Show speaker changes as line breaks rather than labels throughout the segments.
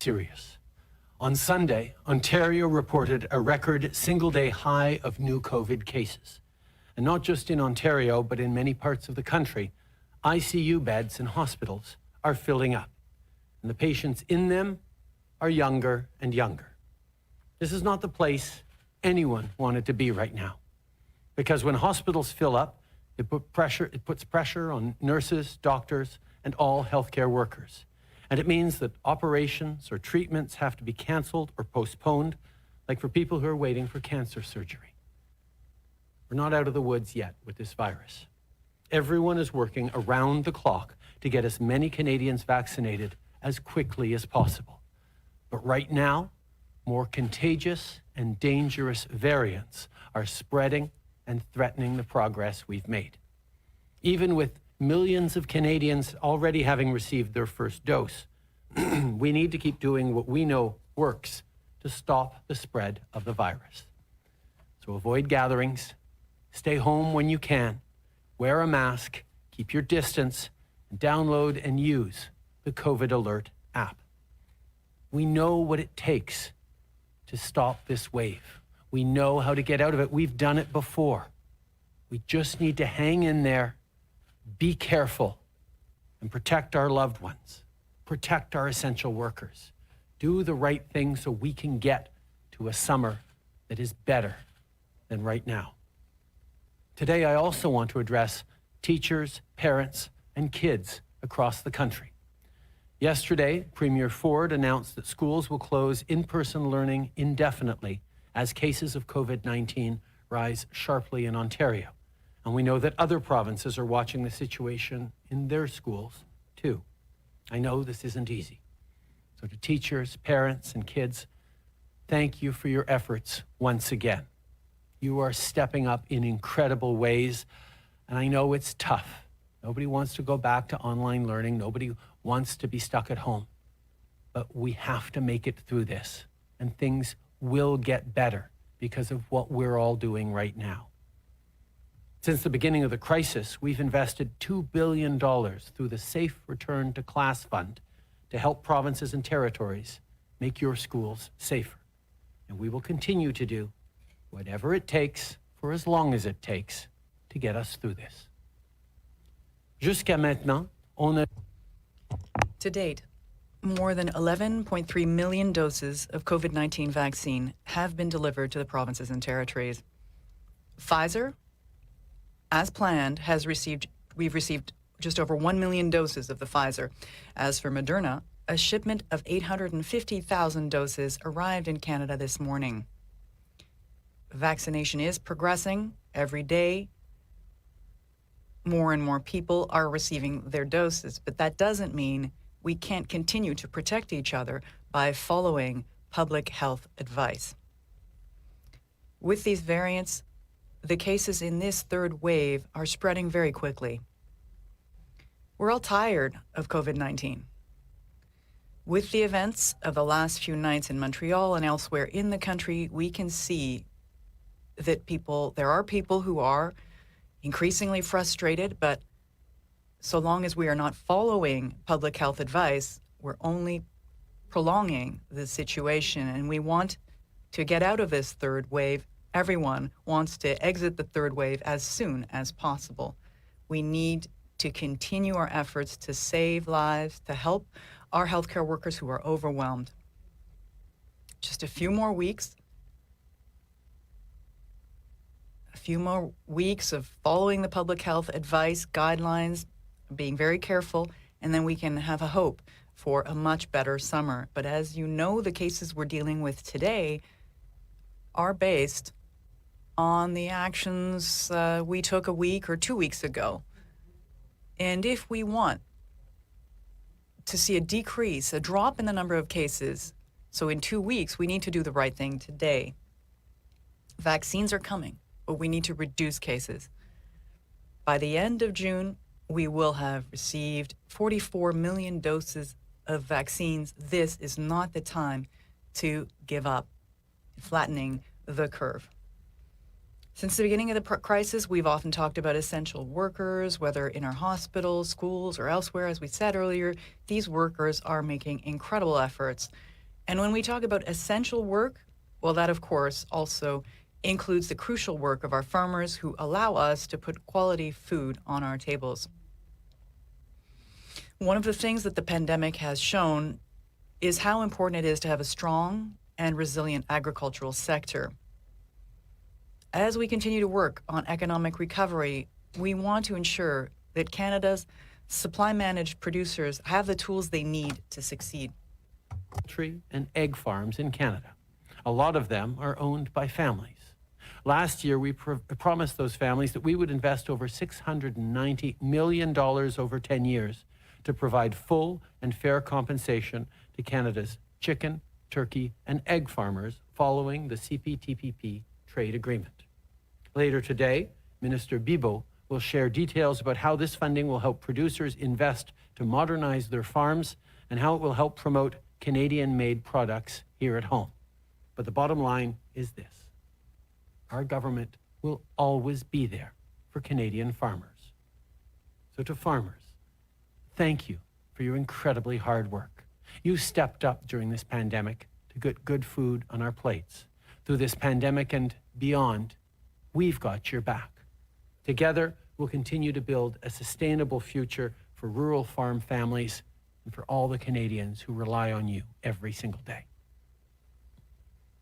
serious. On Sunday, Ontario reported a record single-day high of new COVID cases. And not just in Ontario, but in many parts of the country, ICU beds in hospitals are filling up. And the patients in them are younger and younger. This is not the place anyone wanted to be right now. Because when hospitals fill up, it puts pressure on nurses, doctors, and all healthcare workers. And it means that operations or treatments have to be canceled or postponed, like for people who are waiting for cancer surgery. We're not out of the woods yet with this virus. Everyone is working around the clock to get as many Canadians vaccinated as quickly as possible. But right now, more contagious and dangerous variants are spreading and threatening the progress we've made. Even with millions of Canadians already having received their first dose, we need to keep doing what we know works to stop the spread of the virus. So avoid gatherings, stay home when you can, wear a mask, keep your distance, and download and use the COVID Alert app. We know what it takes to stop this wave. We know how to get out of it. We've done it before. We just need to hang in there, be careful, and protect our loved ones, protect our essential workers, do the right thing so we can get to a summer that is better than right now. Today, I also want to address teachers, parents, and kids across the country. Yesterday, Premier Ford announced that schools will close in-person learning indefinitely as cases of COVID-19 rise sharply in Ontario. And we know that other provinces are watching the situation in their schools, too. I know this isn't easy. So to teachers, parents, and kids, thank you for your efforts once again. You are stepping up in incredible ways, and I know it's tough. Nobody wants to go back to online learning. Nobody wants to be stuck at home. But we have to make it through this, and things will get better because of what we're all doing right now. Since the beginning of the crisis, we've invested $2 billion through the Safe Return to Class Fund to help provinces and territories make your schools safer. And we will continue to do whatever it takes for as long as it takes to get us through this. Jusqu'à maintenant, on a...
To date, more than 11.3 million doses of COVID-19 vaccine have been delivered to the provinces and territories. Pfizer, as planned, we've received just over 1 million doses of the Pfizer. As for Moderna, a shipment of 850,000 doses arrived in Canada this morning. Vaccination is progressing every day. More and more people are receiving their doses, but that doesn't mean we can't continue to protect each other by following public health advice. With these variants, the cases in this third wave are spreading very quickly. We're all tired of COVID-19. With the events of the last few nights in Montreal and elsewhere in the country, we can see that there are people who are increasingly frustrated, but so long as we are not following public health advice, we're only prolonging the situation, and we want to get out of this third wave. Everyone wants to exit the third wave as soon as possible. We need to continue our efforts to save lives, to help our healthcare workers who are overwhelmed. Just a few more weeks of following the public health advice, guidelines, being very careful, and then we can have a hope for a much better summer. But as you know, the cases we're dealing with today are based on the actions we took a week or 2 weeks ago. And if we want to see a drop in the number of cases, so in 2 weeks, we need to do the right thing today. Vaccines are coming, but we need to reduce cases. By the end of June, we will have received 44 million doses of vaccines. This is not the time to give up, flattening the curve. Since the beginning of the crisis, we've often talked about essential workers, whether in our hospitals, schools, or elsewhere. As we said earlier, these workers are making incredible efforts And when we talk about essential work, well, that of course also includes the crucial work of our farmers who allow us to put quality food on our tables. One of the things that the pandemic has shown is how important it is to have a strong and resilient agricultural sector. As we continue to work on economic recovery, we want to ensure that Canada's supply-managed producers have the tools they need to succeed.
Poultry and egg farms in Canada. A lot of them are owned by families. Last year, we promised those families that we would invest over $690 million over 10 years to provide full and fair compensation to Canada's chicken, turkey, and egg farmers following the CPTPP trade agreement. Later today, Minister Bibeau will share details about how this funding will help producers invest to modernize their farms and how it will help promote Canadian-made products here at home. But the bottom line is this: our government will always be there for Canadian farmers. So to farmers, thank you for your incredibly hard work. You stepped up during this pandemic to get good food on our plates. Through this pandemic and beyond, we've got your back. Together, we'll continue to build a sustainable future for rural farm families and for all the Canadians who rely on you every single day.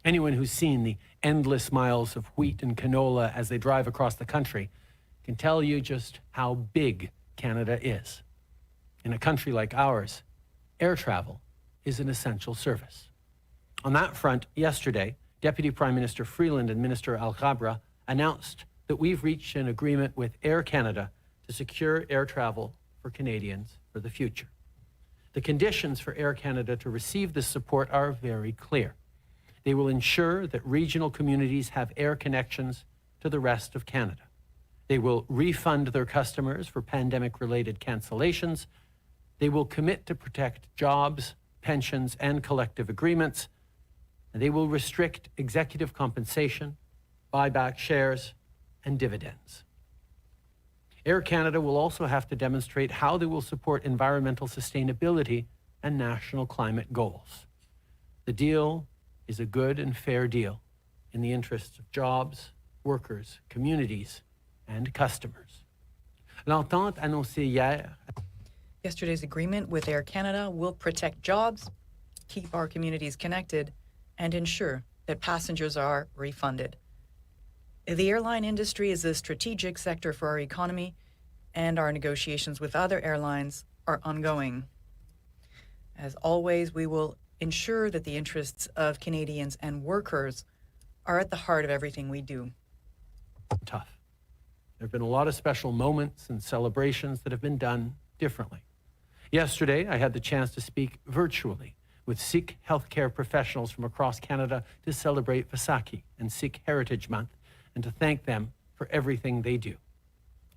Anyone who's seen the endless miles of wheat and canola as they drive across the country can tell you just how big Canada is. In a country like ours, air travel is an essential service. On that front, yesterday, Deputy Prime Minister Freeland and Minister Alghabra announced that we've reached an agreement with Air Canada to secure air travel for Canadians for the future. The conditions for Air Canada to receive this support are very clear. They will ensure that regional communities have air connections to the rest of Canada. They will refund their customers for pandemic-related cancellations. They will commit to protect jobs, pensions, and collective agreements. And they will restrict executive compensation, buy back shares, and dividends. Air Canada will also have to demonstrate how they will support environmental sustainability and national climate goals. The deal is a good and fair deal in the interests of jobs, workers, communities, and customers. L'entente annoncée hier.
Yesterday's agreement with Air Canada will protect jobs, keep our communities connected, and ensure that passengers are refunded. The airline industry is a strategic sector for our economy, and our negotiations with other airlines are ongoing. As always, we will ensure that the interests of Canadians and workers are at the heart of everything we do.
Tough. There have been a lot of special moments and celebrations that have been done differently. Yesterday, I had the chance to speak virtually with Sikh healthcare professionals from across Canada to celebrate Vaisakhi and Sikh Heritage Month and to thank them for everything they do.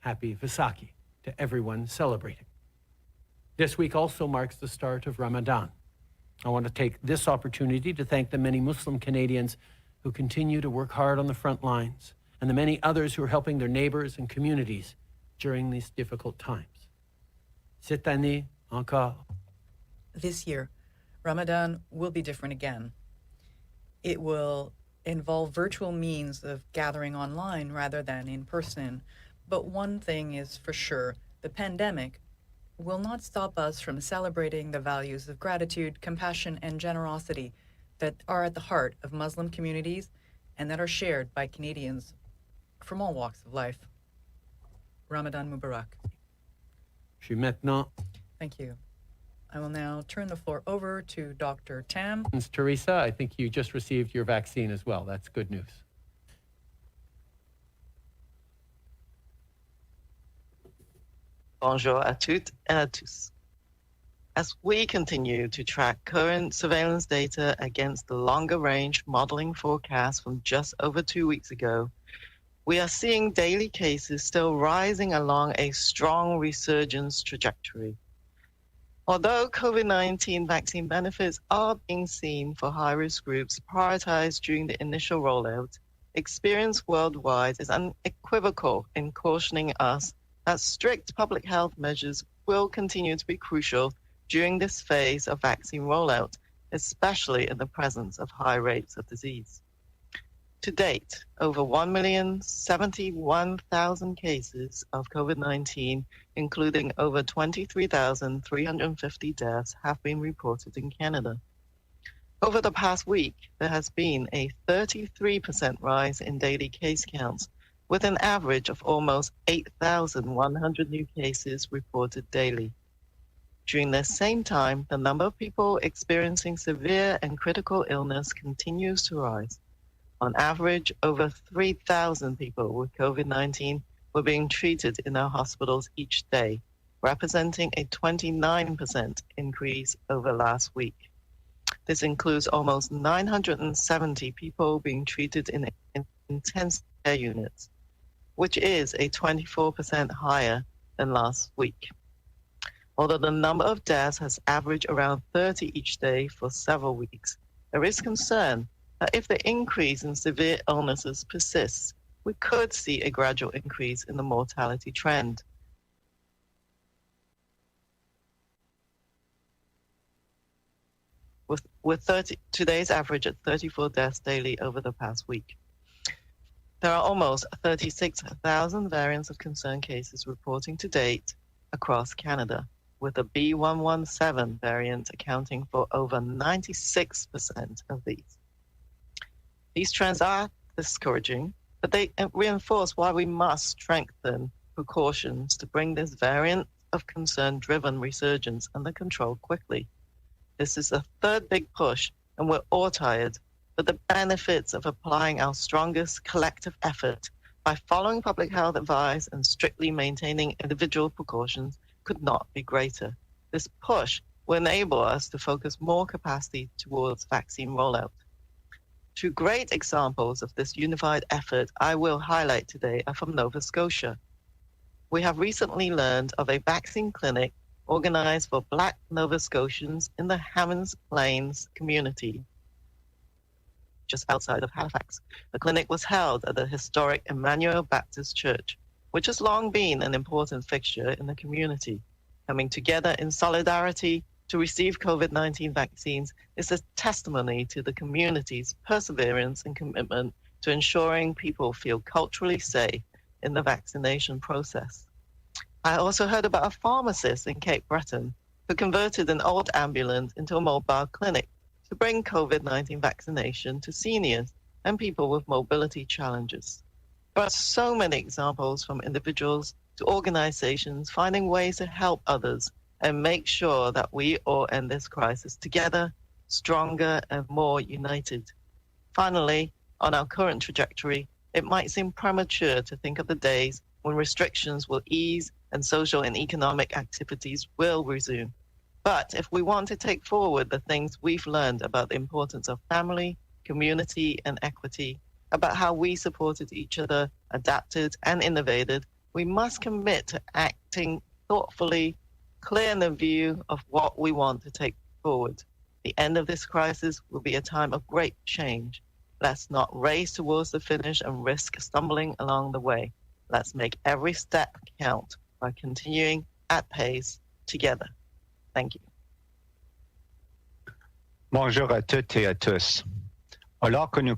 Happy Vaisakhi to everyone celebrating. This week also marks the start of Ramadan. I want to take this opportunity to thank the many Muslim Canadians who continue to work hard on the front lines and the many others who are helping their neighbors and communities during these difficult times. Cette année encore.
This year, Ramadan will be different again. It will involve virtual means of gathering online rather than in person. But one thing is for sure, the pandemic will not stop us from celebrating the values of gratitude, compassion, and generosity that are at the heart of Muslim communities and that are shared by Canadians from all walks of life. Ramadan Mubarak.
Je suis maintenant.
Thank you. I will now turn the floor over to Dr. Tam.
Teresa, I think you just received your vaccine as well. That's good news.
Bonjour à toutes et à tous. As we continue to track current surveillance data against the longer-range modeling forecast from just over 2 weeks ago, we are seeing daily cases still rising along a strong resurgence trajectory. Although COVID-19 vaccine benefits are being seen for high-risk groups prioritized during the initial rollout, experience worldwide is unequivocal in cautioning us that strict public health measures will continue to be crucial during this phase of vaccine rollout, especially in the presence of high rates of disease. To date, over 1,071,000 cases of COVID-19, including over 23,350 deaths, have been reported in Canada. Over the past week, there has been a 33% rise in daily case counts, with an average of almost 8,100 new cases reported daily. During the same time, the number of people experiencing severe and critical illness continues to rise. On average, over 3,000 people with COVID-19 were being treated in our hospitals each day, representing a 29% increase over last week. This includes almost 970 people being treated in intensive care units, which is a 24% higher than last week. Although the number of deaths has averaged around 30 each day for several weeks, there is concern that if the increase in severe illnesses persists, we could see a gradual increase in the mortality trend. With today's average at 34 deaths daily over the past week. There are almost 36,000 variants of concern cases reporting to date across Canada, with the B117 variant accounting for over 96% of these. These trends are discouraging, but they reinforce why we must strengthen precautions to bring this variant of concern-driven resurgence under control quickly. This is the third big push, and we're all tired, but the benefits of applying our strongest collective effort by following public health advice and strictly maintaining individual precautions could not be greater. This push will enable us to focus more capacity towards vaccine rollout. Two great examples of this unified effort I will highlight today are from Nova Scotia. We have recently learned of a vaccine clinic organized for Black Nova Scotians in the Hammonds Plains community, just outside of Halifax. The clinic was held at the historic Emmanuel Baptist Church, which has long been an important fixture in the community. Coming together in solidarity to receive COVID-19 vaccines is a testimony to the community's perseverance and commitment to ensuring people feel culturally safe in the vaccination process. I also heard about a pharmacist in Cape Breton who converted an old ambulance into a mobile clinic to bring COVID-19 vaccination to seniors and people with mobility challenges. There are so many examples from individuals to organizations finding ways to help others and make sure that we all end this crisis together, stronger and more united. Finally, on our current trajectory, it might seem premature to think of the days when restrictions will ease and social and economic activities will resume. But if we want to take forward the things we've learned about the importance of family, community, and equity, about how we supported each other, adapted, and innovated, we must commit to acting thoughtfully, clear in the view of what we want to take forward. The end of this crisis will be a time of great change. Let's not race towards the finish and risk stumbling along the way. Let's make every step count by continuing at pace together. Thank you.
Bonjour à toutes et à tous. Alors que nous...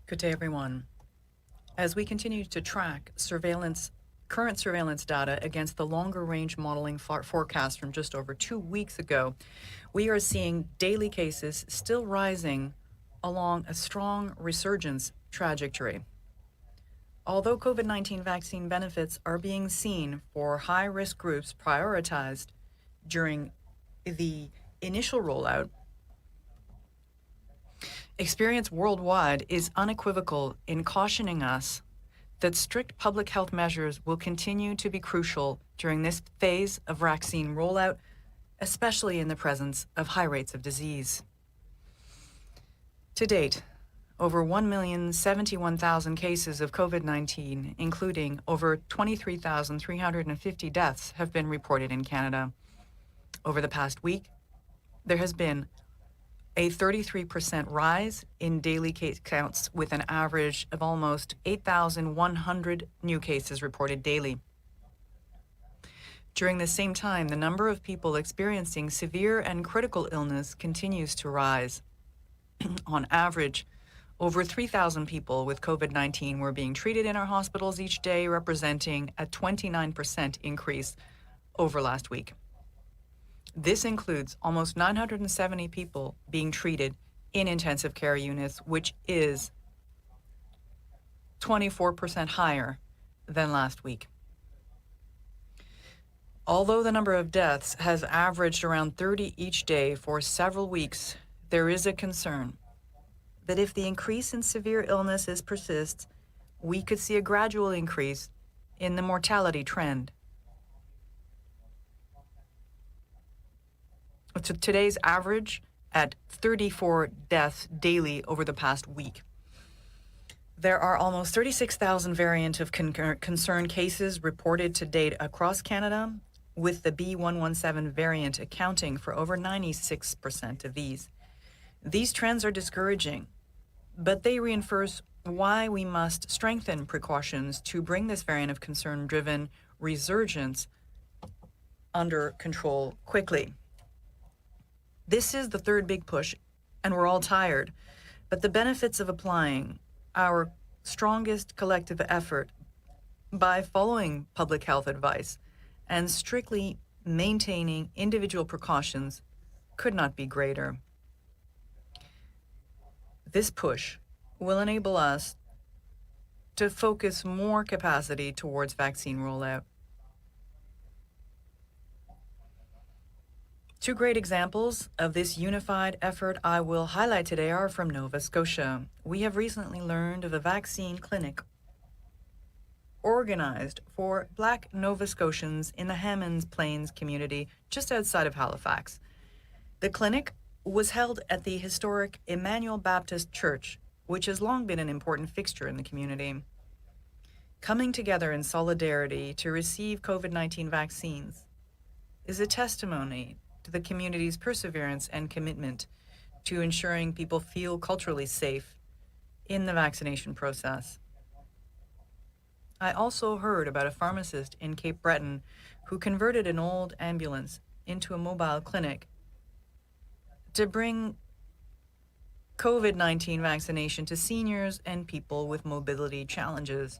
Good day, everyone. As we continue to track current surveillance data against the longer-range modeling forecast from just over 2 weeks ago, we are seeing daily cases still rising along a strong resurgence trajectory. Although COVID-19 vaccine benefits are being seen for high-risk groups prioritized during the initial rollout, experience worldwide is unequivocal in cautioning us that strict public health measures will continue to be crucial during this phase of vaccine rollout, especially in the presence of high rates of disease. To date, over 1,071,000 cases of COVID-19, including over 23,350 deaths, have been reported in Canada. Over the past week, there has been a 33% rise in daily case counts, with an average of almost 8,100 new cases reported daily. During the same time, the number of people experiencing severe and critical illness continues to rise. On average, over 3,000 people with COVID-19 were being treated in our hospitals each day, representing a 29% increase over last week. This includes almost 970 people being treated in intensive care units, which is 24% higher than last week. Although the number of deaths has averaged around 30 each day for several weeks, there is a concern that if the increase in severe illnesses persists, we could see a gradual increase in the mortality trend. So today's average at 34 deaths daily over the past week. There are almost 36,000 variant of concern cases reported to date across Canada, with the B117 variant accounting for over 96% of these. These trends are discouraging, but they reinforce why we must strengthen precautions to bring this variant of concern-driven resurgence under control quickly. This is the third big push, and we're all tired, but the benefits of applying our strongest collective effort by following public health advice and strictly maintaining individual precautions could not be greater. This push will enable us to focus more capacity towards vaccine rollout. Two great examples of this unified effort I will highlight today are from Nova Scotia. We have recently learned of a vaccine clinic organized for Black Nova Scotians in the Hammonds Plains community just outside of Halifax. The clinic was held at the historic Emmanuel Baptist Church, which has long been an important fixture in the community. Coming together in solidarity to receive COVID-19 vaccines is a testimony to the community's perseverance and commitment to ensuring people feel culturally safe in the vaccination process. I also heard about a pharmacist in Cape Breton who converted an old ambulance into a mobile clinic to bring COVID-19 vaccination to seniors and people with mobility challenges.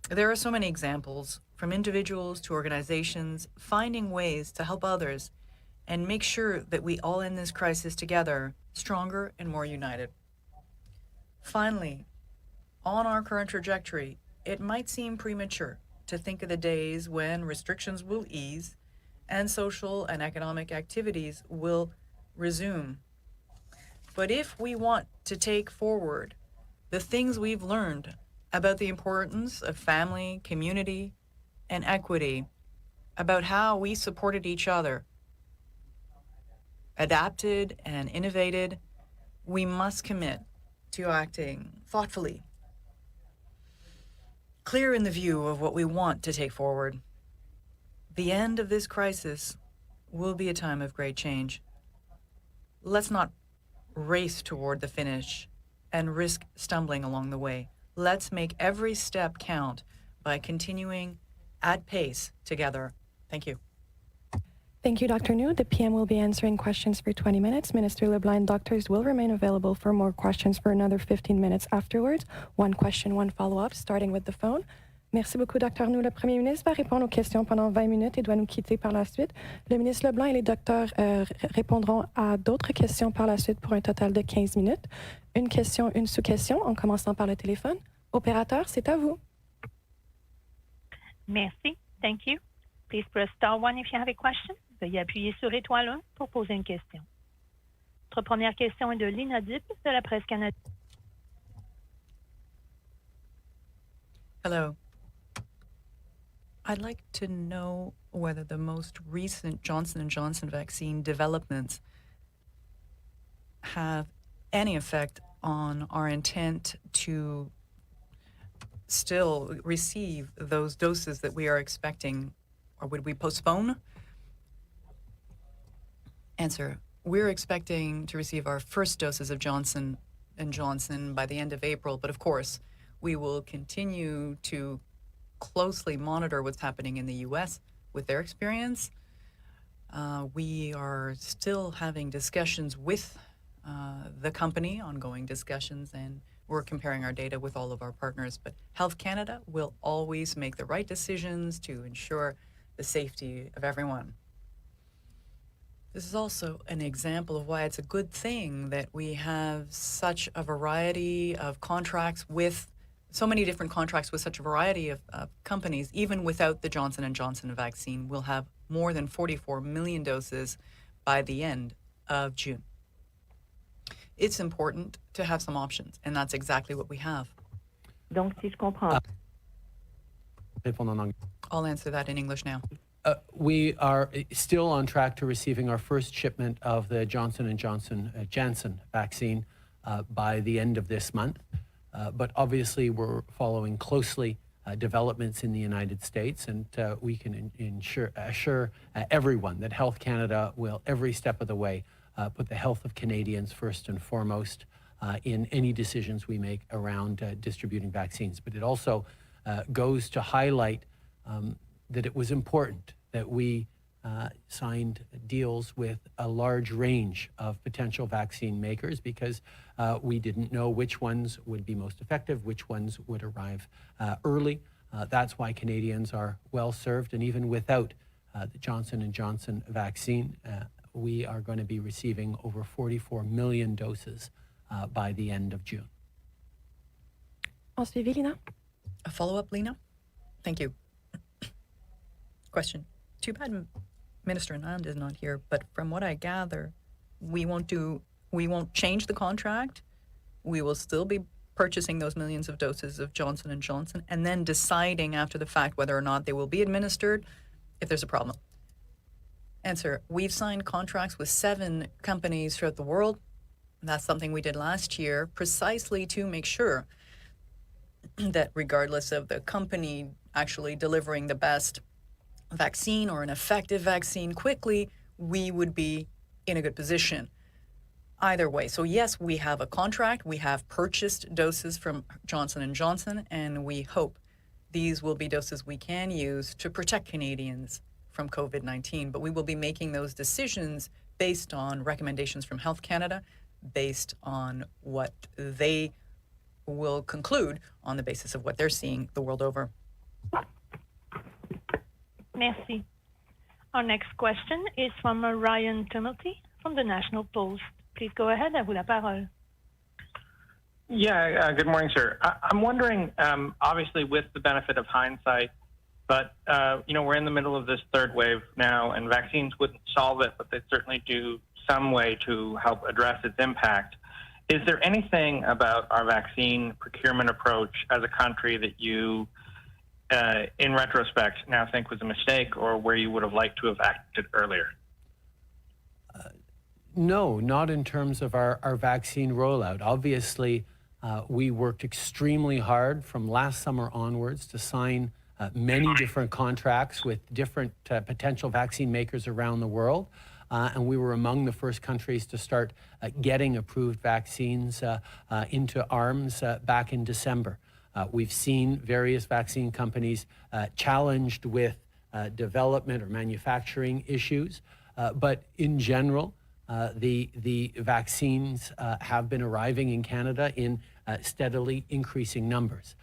There are so many examples, from individuals to organizations, finding ways to help others and make sure that we all end this crisis together, stronger and more united. Finally, on our current trajectory, it might seem premature to think of the days when restrictions will ease and social and economic activities will resume. But if we want to take forward the things we've learned about the importance of family, community, and equity, about how we supported each other, adapted and innovated, we must commit to acting thoughtfully, clear in the view of what we want to take forward. The end of this crisis will be a time of great change. Let's not race toward the finish and risk stumbling along the way. Let's make every step count by continuing at pace together. Thank you.
Thank you, Dr. New. The PM will be answering questions for 20 minutes. Minister LeBlanc and doctors will remain available for more questions for another 15 minutes afterwards. One question, one follow-up, starting with the phone. Merci beaucoup, Dr. New. Le Premier ministre va répondre aux questions pendant 20 minutes et doit nous quitter par la suite. Le ministre LeBlanc et les docteurs répondront à d'autres questions par la suite pour un total de 15 minutes. Une question, une sous-question, en commençant par le téléphone. Opérateur, c'est à vous.
Merci. Thank you. Please press star 1 if you have a question. Veuillez appuyer sur étoile 1 pour poser une question. Notre première question est de Lina Dip de la presse canadienne.
Hello. I'd like to know whether the most recent Johnson & Johnson vaccine developments have any effect on our intent to still receive those doses that we are expecting, or would we postpone? Answer, we're expecting to receive our first doses of Johnson & Johnson by the end of April, but of course, we will continue to closely monitor what's happening in the U.S. with their experience. We are still having discussions with the company, ongoing discussions, and we're comparing our data with all of our partners. But Health Canada will always make the right decisions to ensure the safety of everyone. This is also an example of why it's a good thing that we have such a variety of contracts with so many different contracts with such a variety of companies. Even without the Johnson & Johnson vaccine, we'll have more than 44 million doses by the end of June. It's important to have some options, and that's exactly what we have.
Donc, si je comprends.
Répondre en anglais.
I'll answer that in English now.
We are still on track to receiving our first shipment of the Johnson & Johnson Janssen vaccine by the end of this month. But obviously, we're following closely developments in the United States, and we can assure everyone that Health Canada will, every step of the way, put the health of Canadians first and foremost in any decisions we make around distributing vaccines. But it also goes to highlight that it was important that we signed deals with a large range of potential vaccine makers because we didn't know which ones would be most effective, which ones would arrive early. That's why Canadians are well served, and even without the Johnson & Johnson vaccine, we are going to be receiving over 44 million doses by the end of June.
En suivi, Lina?
A follow-up, Lena? Thank you. Question. Too bad Minister Anand is not here, but from what I gather, we won't change the contract. We will still be purchasing those millions of doses of Johnson & Johnson and then deciding after the fact whether or not they will be administered if there's a problem. Answer. We've signed contracts with 7 companies throughout the world. That's something we did last year precisely to make sure that regardless of the company actually delivering the best vaccine or an effective vaccine quickly, we would be in a good position either way. So yes, we have a contract. We have purchased doses from Johnson & Johnson, and we hope these will be doses we can use to protect Canadians from COVID-19. But we will be making those decisions based on recommendations from Health Canada, based on what they will conclude on the basis of what they're seeing the world over.
Merci. Our next question is from Ryan Tumulty from the National Post. Please go ahead. À vous la parole.
Yeah, good morning, sir. I'm wondering, obviously with the benefit of hindsight, but, we're in the middle of this third wave now, and vaccines wouldn't solve it, but they certainly do some way to help address its impact. Is there anything about our vaccine procurement approach as a country that you, in retrospect, now think was a mistake, or where you would have liked to have acted earlier?
No, not in terms of our vaccine rollout. Obviously, we worked extremely hard from last summer onwards to sign many different contracts with different potential vaccine makers around the world. And we were among the first countries to start getting approved vaccines into arms back in December. We've seen various vaccine companies challenged with development or manufacturing issues. But in general, the vaccines have been arriving in Canada in steadily increasing numbers.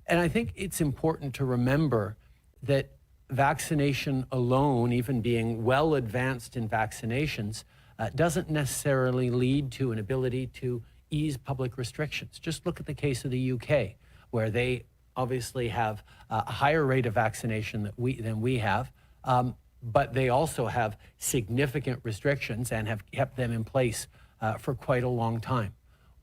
And I think it's important to remember that vaccination alone, even being well advanced in vaccinations, doesn't necessarily lead to an ability to ease public restrictions. Just look at the case of the UK, where they obviously have a higher rate of vaccination than we have, but they also have significant restrictions and have kept them in place for quite a long time.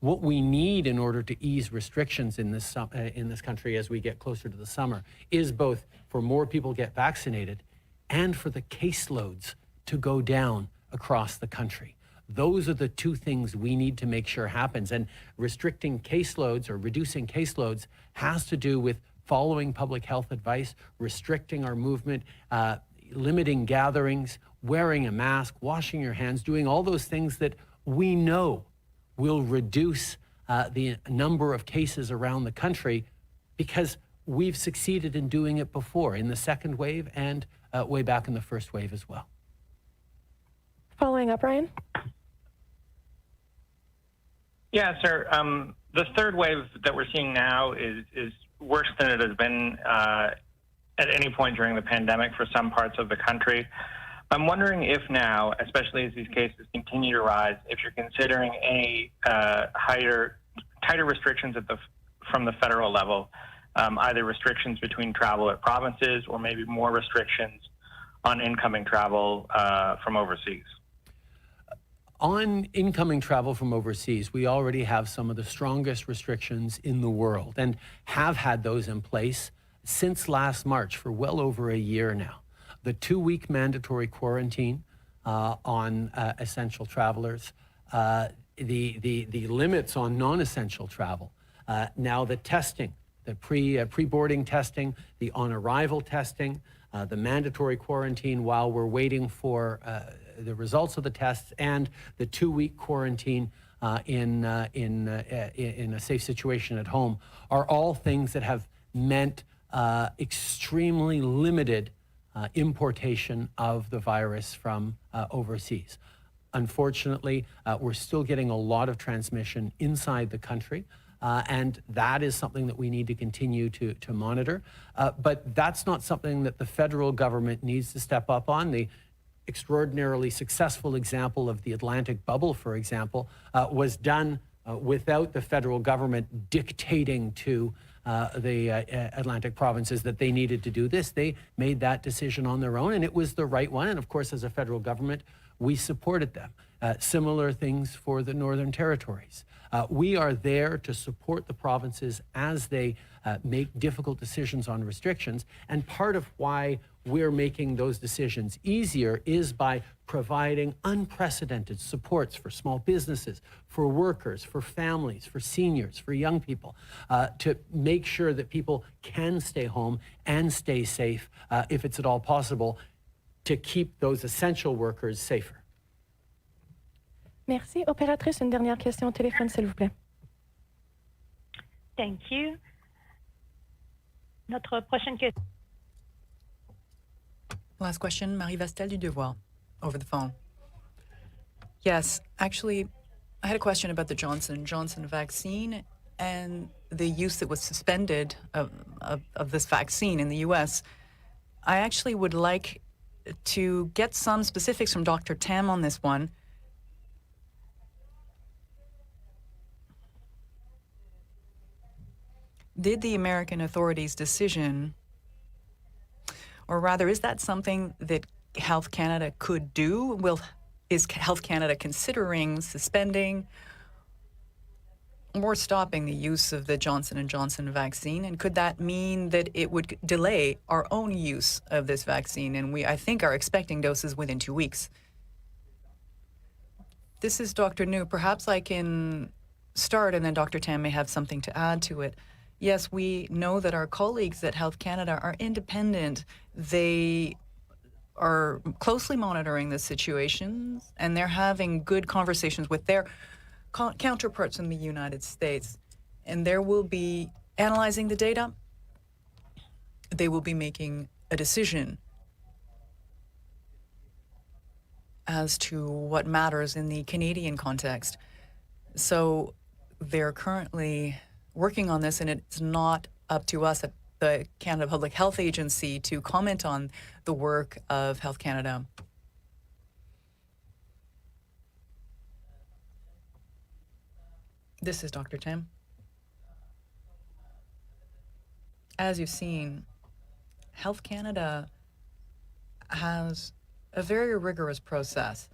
What we need in order to ease restrictions in this country as we get closer to the summer is both for more people to get vaccinated and for the caseloads to go down across the country. Those are the two things we need to make sure happens. And restricting caseloads or reducing caseloads has to do with following public health advice, restricting our movement, limiting gatherings, wearing a mask, washing your hands, doing all those things that we know will reduce the number of cases around the country because we've succeeded in doing it before in the second wave and way back in the first wave as well.
Following up, Ryan?
Yeah, sir. The third wave that we're seeing now is worse than it has been at any point during the pandemic for some parts of the country. I'm wondering if now, especially as these cases continue to rise, if you're considering any tighter restrictions from the federal level, either restrictions between travel at provinces or maybe more restrictions on incoming travel from overseas.
On incoming travel from overseas, we already have some of the strongest restrictions in the world and have had those in place since last March for well over a year now. The 2-week mandatory quarantine on essential travelers, the limits on non-essential travel, now the testing, the pre-boarding testing, the on-arrival testing, the mandatory quarantine while we're waiting for the results of the tests, and the 2-week quarantine in a safe situation at home are all things that have meant extremely limited importation of the virus from overseas. Unfortunately, we're still getting a lot of transmission inside the country. And that is something that we need to continue to monitor. But that's not something that the federal government needs to step up on. The extraordinarily successful example of the Atlantic bubble, for example, was done without the federal government dictating to the Atlantic provinces that they needed to do this. They made that decision on their own, and it was the right one. And of course, as a federal government, we supported them. Similar things for the Northern Territories. We are there to support the provinces as they make difficult decisions on restrictions. And part of why we're making those decisions easier is by providing unprecedented supports for small businesses, for workers, for families, for seniors, for young people, to make sure that people can stay home and stay safe if it's at all possible, to keep those essential workers safer.
Merci. Opératrice, une dernière question au téléphone, s'il vous plaît.
Thank you. Notre prochaine question.
Last question, Marie Vastel du Devoir, over the phone. Yes, actually, I had a question about the Johnson & Johnson vaccine and the use that was suspended of this vaccine in the U.S. I actually would like to get some specifics from Dr. Tam on this one. Did the American authorities' decision, or rather, is that something that Health Canada could do? Is Health Canada considering suspending or stopping the use of the Johnson & Johnson vaccine? And could that mean that it would delay our own use of this vaccine? And we, I think, are expecting doses within 2 weeks. This is Dr. New. Perhaps I can start, and then Dr. Tam may have something to add to it. Yes, we know that our colleagues at Health Canada are independent. They are closely monitoring the situations, and they're having good conversations with their counterparts in the United States. And there will be analyzing the data. They will be making a decision as to what matters in the Canadian context. So they're currently working on this, and it's not up to us at the Canada Public Health Agency to comment on the work of Health Canada. This is Dr. Tim. As you've seen, Health Canada has a very rigorous process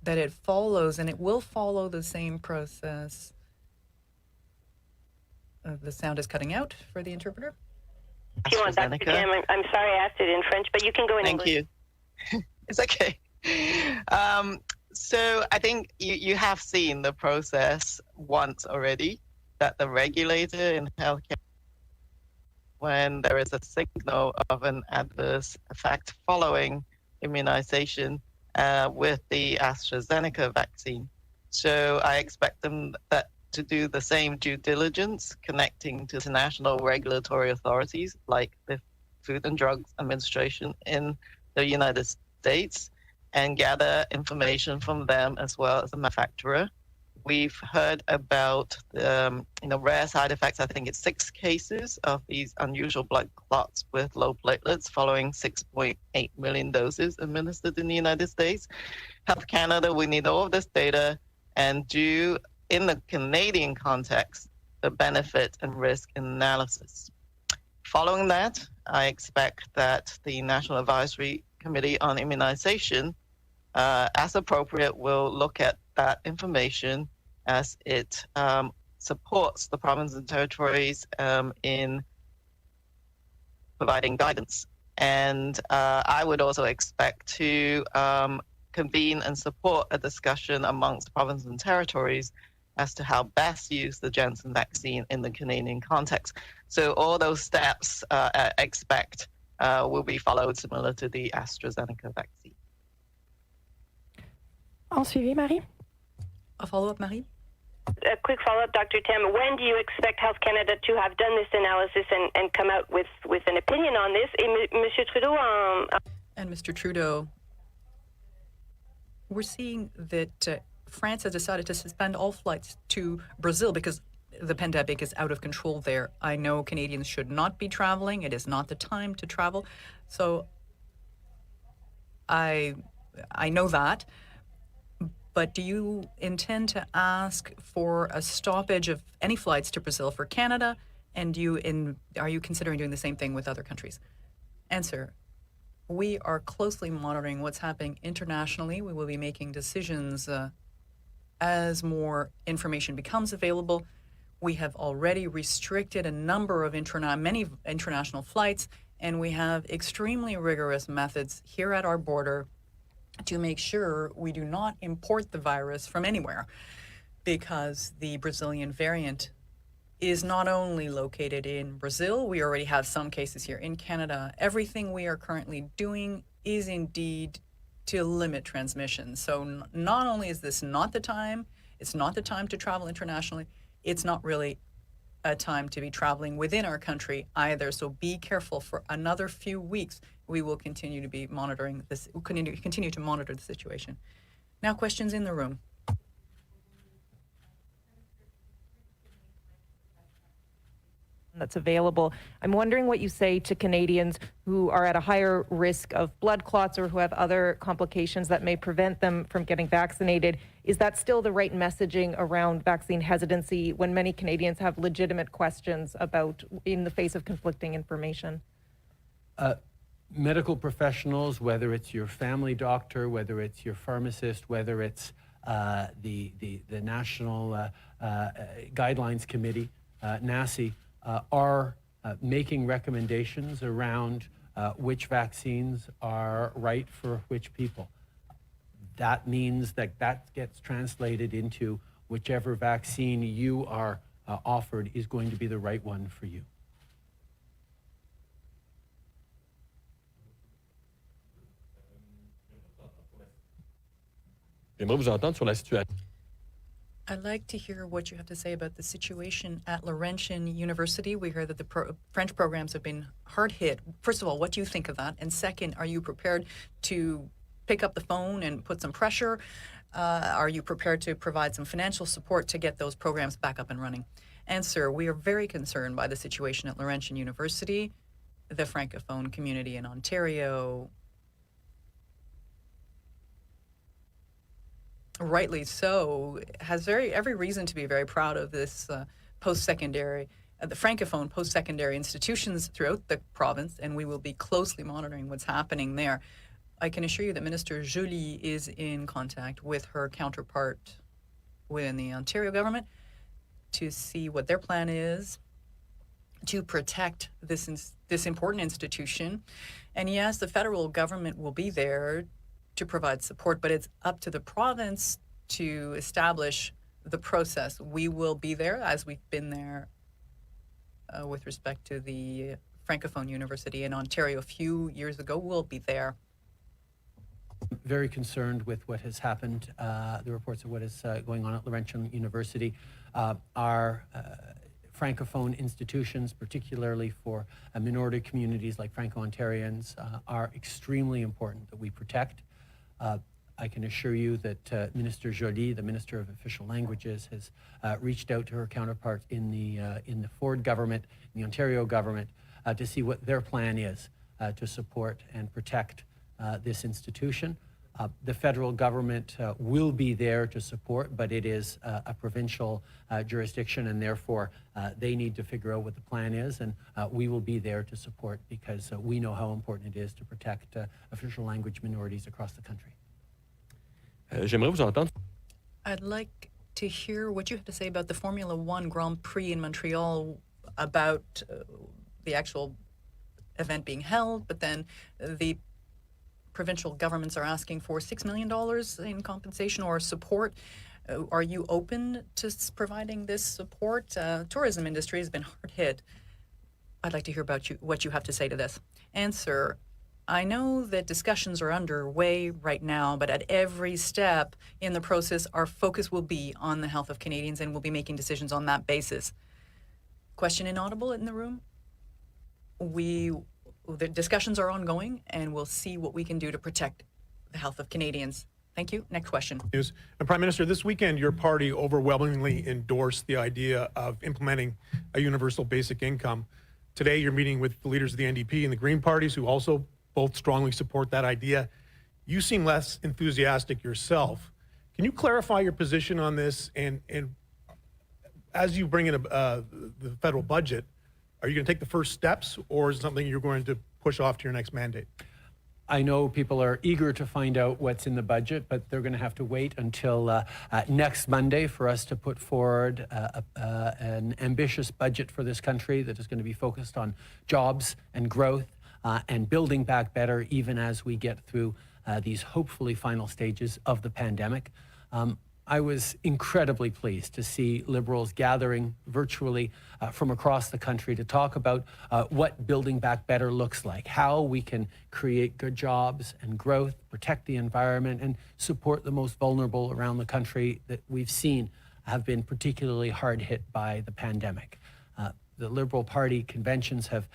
that it follows, and it will follow the same process. The sound is cutting out for the interpreter.
If you want, Dr. Jim, I'm sorry I asked it in French, but you can go in English.
Thank you. It's okay. So I think you have seen the process once already, that the regulator in healthcare, when there is a signal of an adverse effect following immunization with the AstraZeneca vaccine. So I expect them that to do the same due diligence connecting to international regulatory authorities like the Food and Drug Administration in the United States and gather information from them as well as the manufacturer. We've heard about rare side effects. I think it's 6 cases of these unusual blood clots with low platelets following 6.8 million doses administered in the United States. Health Canada, we need all of this data and do, in the Canadian context, the benefit and risk analysis. Following that, I expect that the National Advisory Committee on Immunization, as appropriate, will look at that information as it supports the provinces and territories in providing guidance. And I would also expect to convene and support a discussion amongst provinces and territories as to how best to use the Janssen vaccine in the Canadian context. So all those steps I expect will be followed similar to the AstraZeneca vaccine.
En suivi, Marie?
A follow-up, Marie?
A quick follow-up, Dr. Tam. When do you expect Health Canada to have done this analysis and come out with an opinion on this? Et Monsieur Trudeau...
And Mr. Trudeau, we're seeing that France has decided to suspend all flights to Brazil because the pandemic is out of control there. I know Canadians should not be traveling. It is not the time to travel. So I know that. But do you intend to ask for a stoppage of any flights to Brazil for Canada? And are you considering doing the same thing with other countries? Answer. We are closely monitoring what's happening internationally. We will be making decisions as more information becomes available. We have already restricted a number of many international flights, and we have extremely rigorous methods here at our border to make sure we do not import the virus from anywhere, because the Brazilian variant is not only located in Brazil, we already have some cases here in Canada. Everything we are currently doing is indeed to limit transmission. So not only is this not the time, it's not the time to travel internationally, it's not really a time to be traveling within our country either. So be careful. For another few weeks, we will continue to be monitoring this, continue to monitor the situation. Now, questions in the room.
That's available. I'm wondering what you say to Canadians who are at a higher risk of blood clots or who have other complications that may prevent them from getting vaccinated. Is that still the right messaging around vaccine hesitancy when many Canadians have legitimate questions about in the face of conflicting information?
Medical professionals, whether it's your family doctor, whether it's your pharmacist, whether it's the National Guidelines Committee, NACI, are making recommendations around which vaccines are right for which people. That means that gets translated into whichever vaccine you are offered is going to be the right one for you.
I'd like to hear what you have to say about the situation at Laurentian University. We heard that the French programs have been hard hit. First of all, what do you think of that? And second, are you prepared to pick up the phone and put some pressure? Are you prepared to provide some financial support to get those programs back up and running? Answer, we are very concerned by the situation at Laurentian University. The Francophone community in Ontario, rightly so, has every reason to be very proud of this post-secondary, the Francophone post-secondary institutions throughout the province, and we will be closely monitoring what's happening there. I can assure you that Minister Joly is in contact with her counterpart within the Ontario government to see what their plan is to protect this important institution. And yes, the federal government will be there to provide support, but it's up to the province to establish the process. We will be there, as we've been there with respect to the Francophone University in Ontario a few years ago. We'll be there.
Very concerned with what has happened, the reports of what is going on at Laurentian University. Our Francophone institutions, particularly for minority communities like Franco-Ontarians, are extremely important that we protect. I can assure you that Minister Joly, the Minister of Official Languages, has reached out to her counterpart in the Ford government, in the Ontario government, to see what their plan is to support and protect this institution. The federal government will be there to support, but it is a provincial jurisdiction, and therefore they need to figure out what the plan is, and we will be there to support because we know how important it is to protect official language minorities across the country.
J'aimerais vous entendre.
I'd like to hear what you have to say about the Formula One Grand Prix in Montreal, about the actual event being held, but then the provincial governments are asking for $6 million in compensation or support. Are you open to providing this support? Tourism industry has been hard hit. I'd like to hear about what you have to say to this. Answer. I know that discussions are underway right now, but at every step in the process, our focus will be on the health of Canadians, and we'll be making decisions on that basis. Question inaudible in the room? The discussions are ongoing, and we'll see what we can do to protect the health of Canadians. Thank you. Next question.
And Prime Minister, this weekend, your party overwhelmingly endorsed the idea of implementing a universal basic income. Today, you're meeting with the leaders of the NDP and the Green parties, who also both strongly support that idea. You seem less enthusiastic yourself. Can you clarify your position on this? And as you bring in the federal budget, are you going to take the first steps, or is it something you're going to push off to your next mandate?
I know people are eager to find out what's in the budget, but they're going to have to wait until next Monday for us to put forward an ambitious budget for this country that is going to be focused on jobs and growth and building back better, even as we get through these hopefully final stages of the pandemic. I was incredibly pleased to see Liberals gathering virtually from across the country to talk about what building back better looks like, how we can create good jobs and growth, protect the environment, and support the most vulnerable around the country that we've seen have been particularly hard hit by the pandemic. The Liberal Party conventions have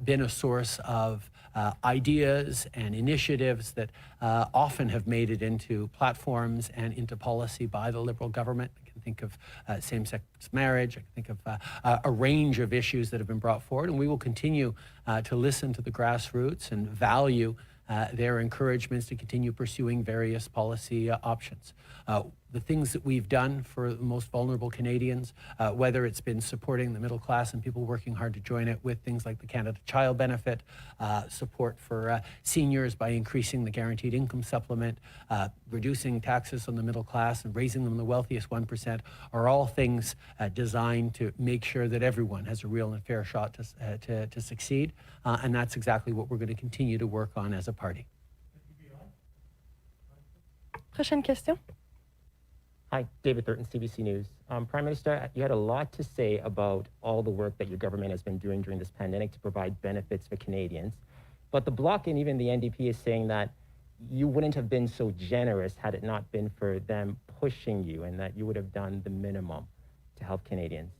been a source of ideas and initiatives that often have made it into platforms and into policy by the Liberal government. I can think of same-sex marriage. I can think of a range of issues that have been brought forward, and we will continue to listen to the grassroots and value their encouragements to continue pursuing various policy options. The things that we've done for the most vulnerable Canadians, whether it's been supporting the middle class and people working hard to join it with things like the Canada Child Benefit, support for seniors by increasing the guaranteed income supplement, reducing taxes on the middle class and raising them the wealthiest 1%, are all things designed to make sure that everyone has a real and fair shot to succeed. And that's exactly what we're going to continue to work on as a party.
Prochaine question.
Hi, David Thurton, CBC News. Prime Minister, you had a lot to say about all the work that your government has been doing during this pandemic to provide benefits for Canadians. But the Bloc and even the NDP is saying that you wouldn't have been so generous had it not been for them pushing you, and that you would have done the minimum to help Canadians.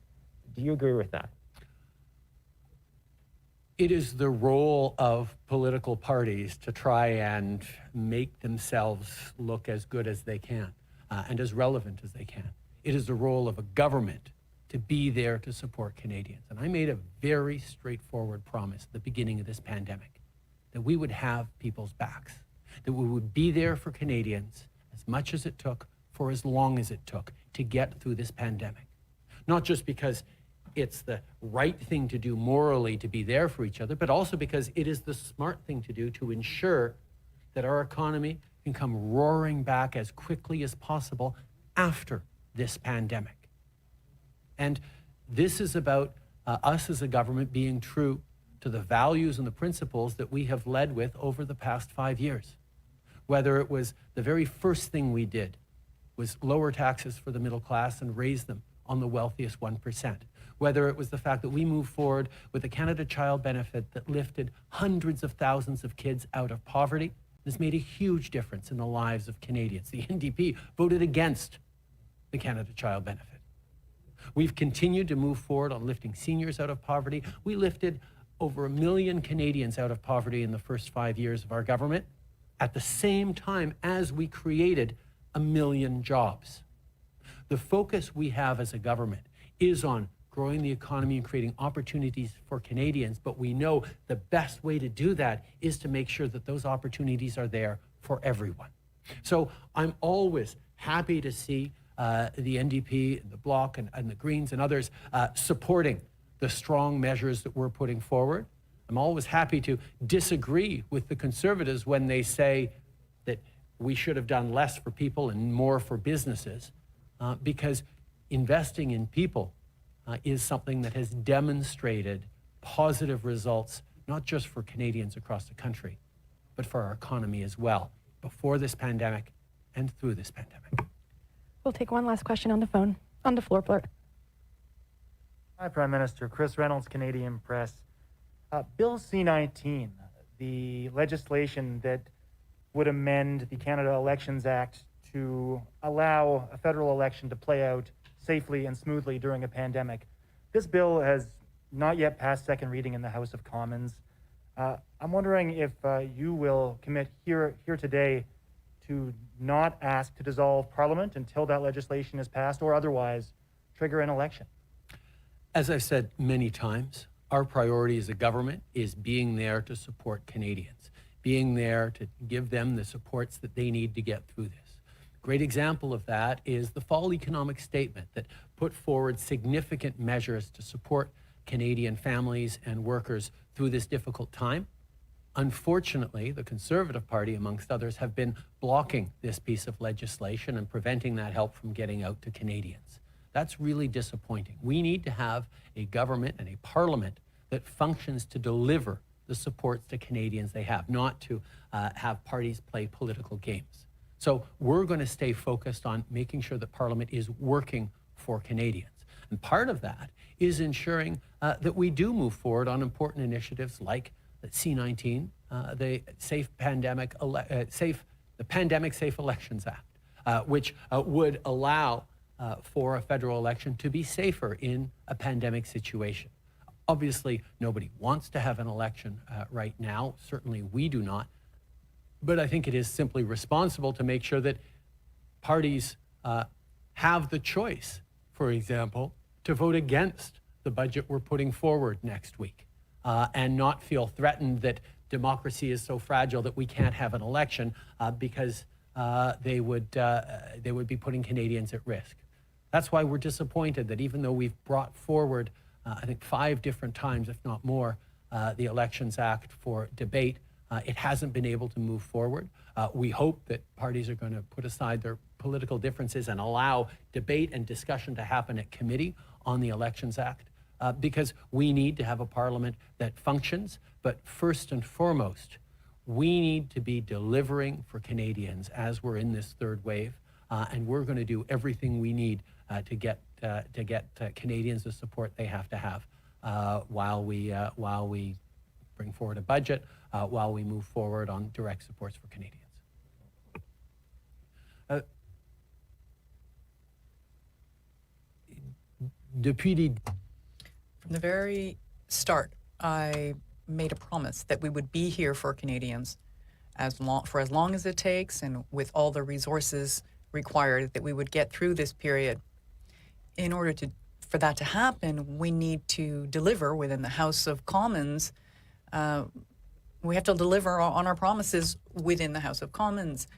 Do you agree with that?
It is the role of political parties to try and make themselves look as good as they can. And as relevant as they can. It is the role of a government to be there to support Canadians. And I made a very straightforward promise at the beginning of this pandemic that we would have people's backs, that we would be there for Canadians as much as it took, for as long as it took to get through this pandemic. Not just because it's the right thing to do morally to be there for each other, but also because it is the smart thing to do to ensure that our economy can come roaring back as quickly as possible after this pandemic. And this is about us as a government being true to the values and the principles that we have led with over the past 5 years. Whether it was the very first thing we did was lower taxes for the middle class and raise them on the wealthiest 1%. Whether it was the fact that we moved forward with the Canada Child Benefit that lifted hundreds of thousands of kids out of poverty, has made a huge difference in the lives of Canadians. The NDP voted against the Canada Child Benefit. We've continued to move forward on lifting seniors out of poverty. We lifted over 1 million Canadians out of poverty in the first 5 years of our government, at the same time as we created 1 million jobs. The focus we have as a government is on growing the economy and creating opportunities for Canadians, but we know the best way to do that is to make sure that those opportunities are there for everyone. So I'm always happy to see the NDP, the Bloc, and the Greens and others supporting the strong measures that we're putting forward. I'm always happy to disagree with the Conservatives when they say that we should have done less for people and more for businesses, because investing in people is something that has demonstrated positive results, not just for Canadians across the country, but for our economy as well, before this pandemic and through this pandemic.
We'll take one last question on the phone. On the floor, please.
Hi, Prime Minister. Chris Reynolds, Canadian Press. Bill C-19, the legislation that would amend the Canada Elections Act to allow a federal election to play out safely and smoothly during a pandemic. This bill has not yet passed second reading in the House of Commons. I'm wondering if you will commit here today to not ask to dissolve Parliament until that legislation is passed, or otherwise trigger an election.
As I've said many times, our priority as a government is being there to support Canadians, being there to give them the supports that they need to get through this. Great example of that is the fall economic statement that put forward significant measures to support Canadian families and workers through this difficult time. Unfortunately, the Conservative Party, amongst others, have been blocking this piece of legislation and preventing that help from getting out to Canadians. That's really disappointing. We need to have a government and a parliament that functions to deliver the supports to Canadians they have, not to have parties play political games. So we're going to stay focused on making sure that Parliament is working for Canadians. And part of that is ensuring that we do move forward on important initiatives like the C-19, the Pandemic Safe Elections Act, which would allow for a federal election to be safer in a pandemic situation. Obviously, nobody wants to have an election right now. Certainly we do not. But I think it is simply responsible to make sure that parties have the choice, for example, to vote against the budget we're putting forward next week and not feel threatened that democracy is so fragile that we can't have an election because they would be putting Canadians at risk. That's why we're disappointed that even though we've brought forward, I think 5 different times, if not more, the Elections Act for debate, it hasn't been able to move forward. We hope that parties are going to put aside their political differences and allow debate and discussion to happen at committee on the Elections Act, because we need to have a parliament that functions. But first and foremost, we need to be delivering for Canadians as we're in this third wave, and we're going to do everything we need to get Canadians the support they have to have while we bring forward a budget, while we move forward on direct supports for Canadians.
From the very start, I made a promise that we would be here for Canadians for as long as it takes, and with all the resources required, that we would get through this period. In order for that to happen, we need to deliver within the House of Commons. We have to deliver on our promises within the House of Commons,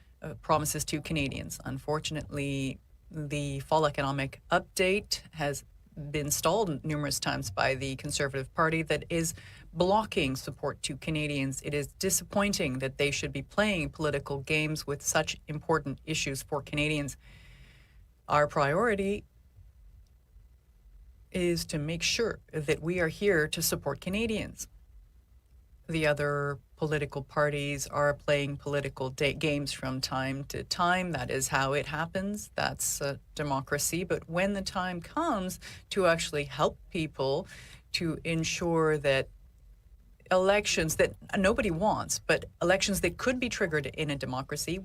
promises to Canadians. Unfortunately, the fall economic update has been stalled numerous times by the Conservative Party that is blocking support to Canadians. It is disappointing that they should be playing political games with such important issues for Canadians. Our priority is to make sure that we are here to support Canadians. The other political parties are playing political games from time to time. That is how it happens. That's democracy. But when the time comes to actually help people, to ensure that elections that nobody wants, but elections that could be triggered in a democracy,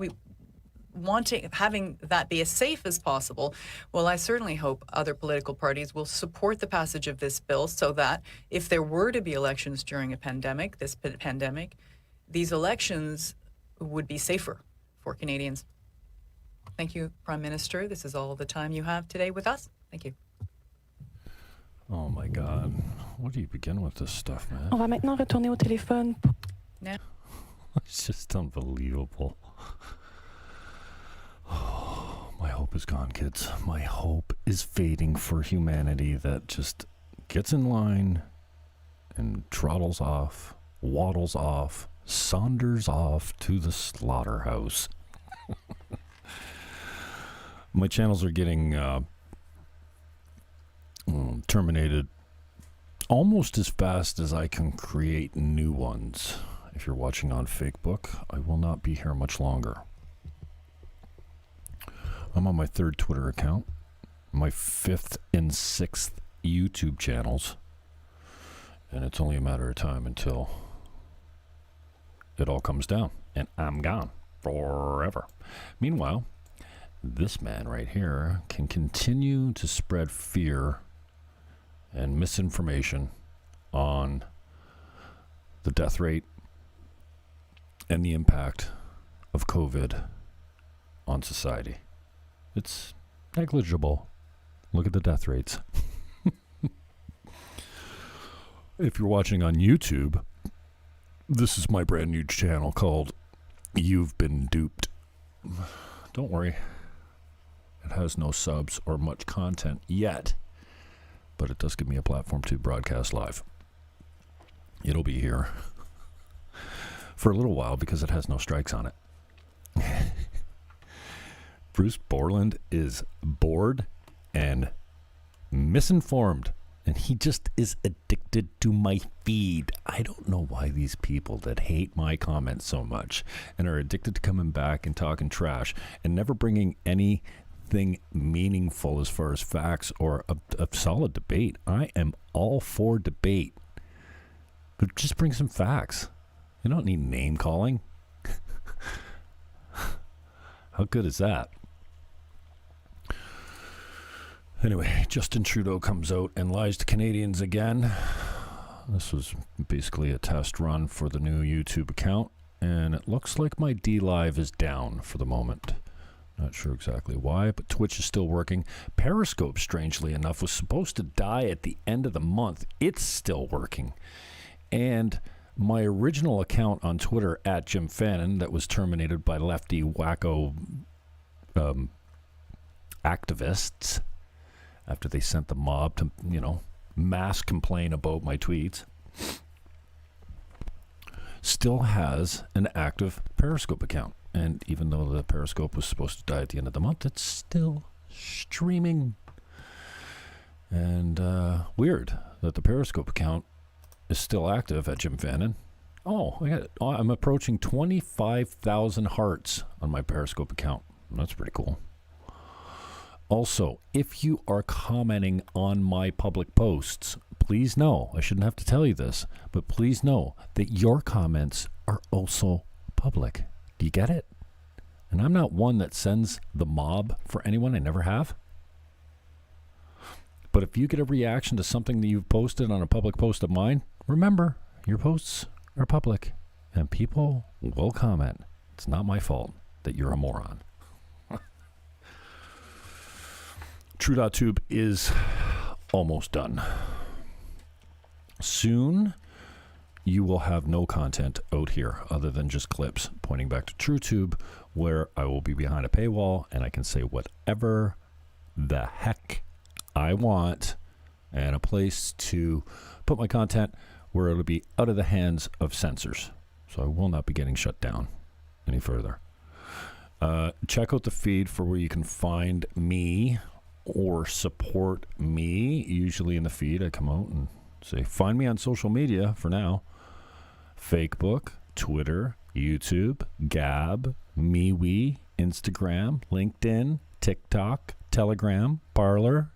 having that be as safe as possible. Well, I certainly hope other political parties will support the passage of this bill so that if there were to be elections during a pandemic, these elections would be safer for Canadians. Thank you, Prime Minister. This is all the time you have today with us. Thank you.
Oh my God. Where do you begin with this stuff, man?
On va maintenant retourner au téléphone.
Now.
It's just unbelievable. Oh, my hope is gone, kids. My hope is fading for humanity that just gets in line and trottles off, waddles off, saunders off to the slaughterhouse. My channels are getting terminated almost as fast as I can create new ones. If you're watching on Facebook, I will not be here much longer. I'm on my 3rd Twitter account, my 5th and 6th YouTube channels, and it's only a matter of time until it all comes down, and I'm gone forever. Meanwhile, this man right here can continue to spread fear and misinformation on the death rate and the impact of COVID on society. It's negligible. Look at the death rates. If you're watching on YouTube, this is my brand new channel called You've Been Duped. Don't worry. It has no subs or much content yet, but it does give me a platform to broadcast live. It'll be here for a little while because it has no strikes on it. Bruce Borland is bored and misinformed, and he just is addicted to my feed. I don't know why these people that hate my comments so much and are addicted to coming back and talking trash and never bringing anything meaningful as far as facts or a solid debate. I am all for debate, but just bring some facts. You don't need name calling. How good is that? Anyway, Justin Trudeau comes out and lies to Canadians again. This was basically a test run for the new YouTube account, and it looks like my DLive is down for the moment. Not sure exactly why, but Twitch is still working. Periscope, strangely enough, was supposed to die at the end of the month. It's still working. And my original account on Twitter, at Jim Fannon, that was terminated by lefty wacko activists after they sent the mob to, mass complain about my tweets, still has an active Periscope account. And even though the Periscope was supposed to die at the end of the month, it's still streaming. And weird that the Periscope account is still active at Jim Fannon. I'm approaching 25,000 hearts on my Periscope account. That's pretty cool. Also, if you are commenting on my public posts, please know, I shouldn't have to tell you this, but please know that your comments are also public. Do you get it? And I'm not one that sends the mob for anyone. I never have. But if you get a reaction to something that you've posted on a public post of mine, remember, your posts are public and people will comment. It's not my fault that you're a moron. Trew.Tube is almost done. Soon, you will have no content out here other than just clips pointing back to Trew.Tube, where I will be behind a paywall and I can say whatever the heck I want, and a place to put my content where it'll be out of the hands of censors. So I will not be getting shut down any further. Check out the feed for where you can find me or support me. Usually in the feed, I come out and say, find me on social media for now. Facebook, Twitter, YouTube, Gab, MeWe, Instagram, LinkedIn, TikTok, Telegram, Parler,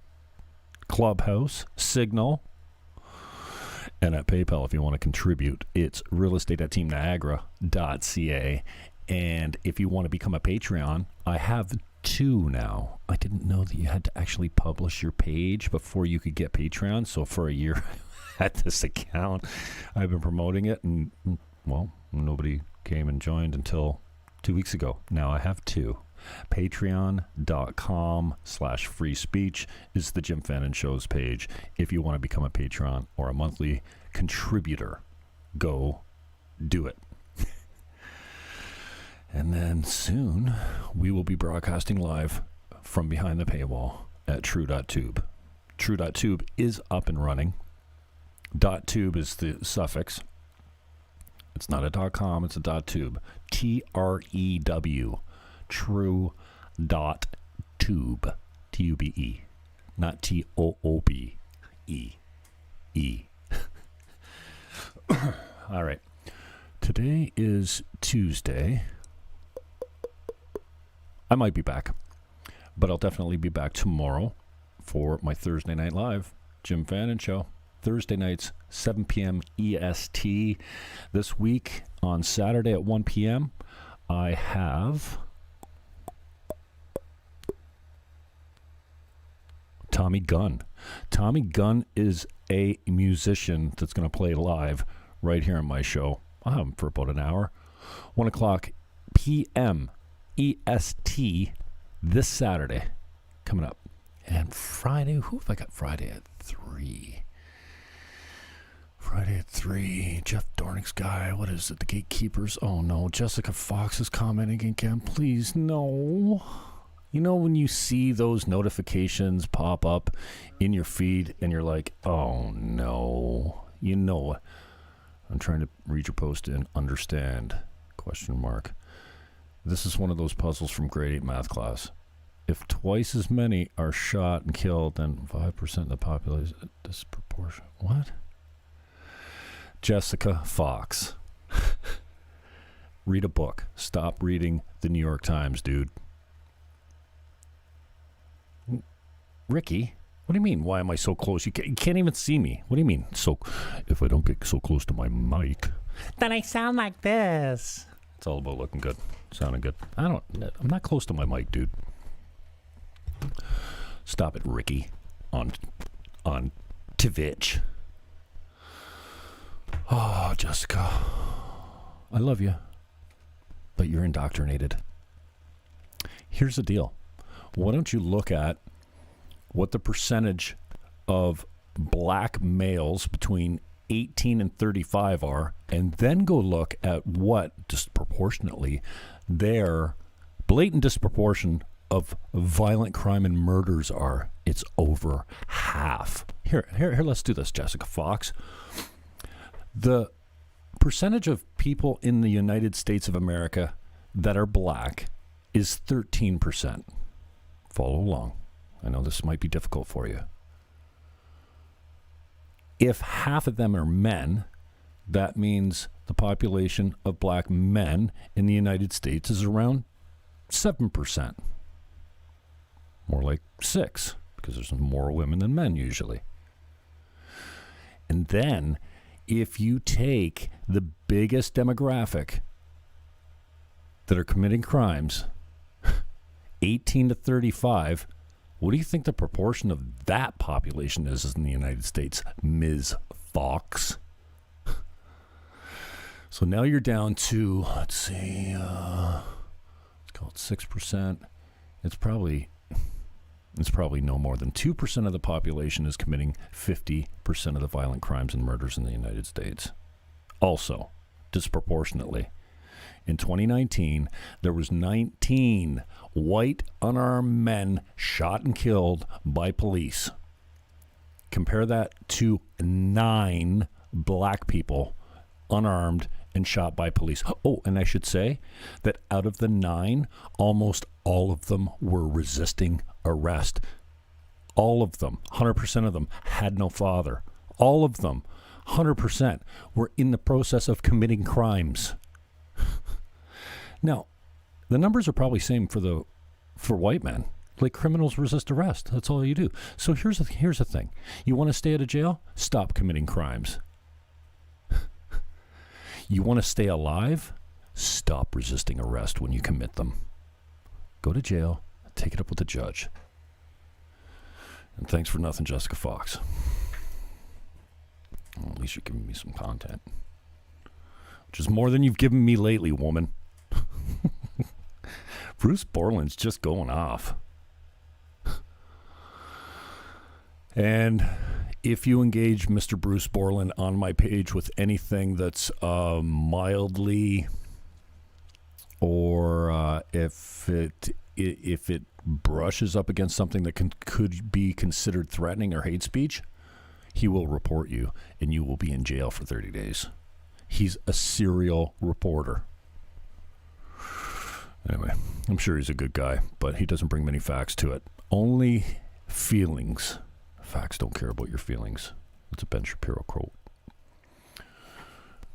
Clubhouse, Signal. And at PayPal, if you want to contribute, it's realestate@teamniagara.ca. And if you want to become a Patreon, I have 2 now. I didn't know that you had to actually publish your page before you could get Patreon. So for a year at this account, I've been promoting it. And, well, nobody came and joined until 2 weeks ago. Now I have 2. Patreon.com/free speech is the Jim Fannon Show's page. If you want to become a Patreon or a monthly contributor, go do it. And then soon we will be broadcasting live from behind the paywall at Trew.Tube. Trew.Tube is up and running. .tube is the suffix. It's not a .com, it's a .tube. TREW. Trew.Tube. T-U-B-E. Not T-O-O-B-E. E. All right. Today is Tuesday. I might be back, but I'll definitely be back tomorrow for my Thursday Night Live Jim Fannon Show. Thursday nights, 7 p.m. EST. This week on Saturday at 1 p.m., I have Tommy Gunn. Tommy Gunn is a musician that's going to play live right here on my show. I'll have him for about an hour. 1 o'clock p.m. EST this Saturday coming up. And Friday, who have I got Friday at 3? Friday at 3, Jeff Dornick's guy, what is it, the Gatekeepers? Oh no, Jessica Fox is commenting again. Please, no. You know when you see those notifications pop up in your feed and you're like, oh no. You know what? I'm trying to read your post and understand, ? This is one of those puzzles from grade 8 math class. If twice as many are shot and killed, then 5% of the population is disproportionate. What? Jessica Fox. Read a book. Stop reading the New York Times, dude. Ricky, what do you mean? Why am I so close? You can't even see me. What do you mean? So, if I don't get so close to my mic, then I sound like this. It's all about looking good, sounding good. I'm not close to my mic, dude. Stop it, Ricky. On Twitch. Oh, Jessica, I love you, but you're indoctrinated. Here's the deal. Why don't you look at what the percentage of black males between 18 and 35 are, and then go look at what disproportionately their blatant disproportion of violent crime and murders are. It's over half. Here, let's do this, Jessica Fox. The percentage of people in the United States of America that are black is 13%. Follow along. I know this might be difficult for you. If half of them are men, that means the population of black men in the United States is around 7%. More like 6%, because there's more women than men usually. And then, if you take the biggest demographic that are committing crimes, 18 to 35, what do you think the proportion of that population is in the United States, Ms. Fox? So now you're down to, let's see, let's call it 6%. It's probably no more than 2% of the population is committing 50% of the violent crimes and murders in the United States. Also, disproportionately, in 2019, there was 19 white unarmed men shot and killed by police. Compare that to 9 black people unarmed and shot by police. Oh, and I should say that out of the 9, almost all of them were resisting arrest. All of them, 100% of them, had no father. All of them, 100%, were in the process of committing crimes. Now, the numbers are probably same for white men. Like, criminals resist arrest. That's all you do. So here's the thing. You want to stay out of jail? Stop committing crimes. You want to stay alive? Stop resisting arrest when you commit them. Go to jail, take it up with the judge. And thanks for nothing, Jessica Fox. Well, at least you're giving me some content. Which is more than you've given me lately, woman. Bruce Borland's just going off. And if you engage Mr. Bruce Borland on my page with anything that's mildly, or if it brushes up against something that could be considered threatening or hate speech, he will report you, and you will be in jail for 30 days. He's a serial reporter. Anyway, I'm sure he's a good guy, but he doesn't bring many facts to it. Only feelings. Facts don't care about your feelings. It's a Ben Shapiro quote.